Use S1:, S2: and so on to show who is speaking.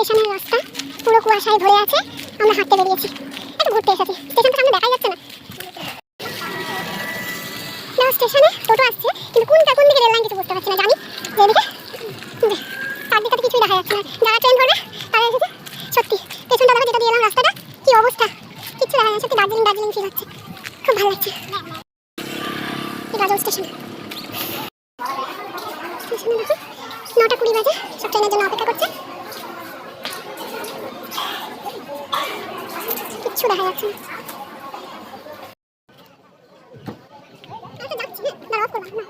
S1: স্টেশনের রাস্তা পুরো কুয়াশায় ভরে আছে। আমরা হাঁটতে বেরিয়েছি, একটু ঘুরতে এসেছি। স্টেশনটা সামনে দেখাই যাচ্ছে না। স্টেশনে টোটো আসছে, কিন্তু কোন দিকে রেল লাইন কিছু বুঝতে পারছি না। জানি যেদিকে চারদিকে কিছুই দেখা যাচ্ছে না। যারা ট্রেন ধরবে তারা এসেছে। সত্যি পেছনটা দেখো, যেটা দিয়ে এলাম রাস্তাটা কি অবস্থা, কিচ্ছু দেখা যায়। সত্যি দার্জিলিং ফিল হচ্ছে, খুব ভালো লাগছে। গাজল স্টেশন, স্টেশনে দেখো 9টা 20 বাজে, সব ট্রেনের জন্য অপেক্ষা করছে। কিচ্ছু দেখা যাচ্ছে না। যাচ্ছি, দাঁড়াও, করলাম না,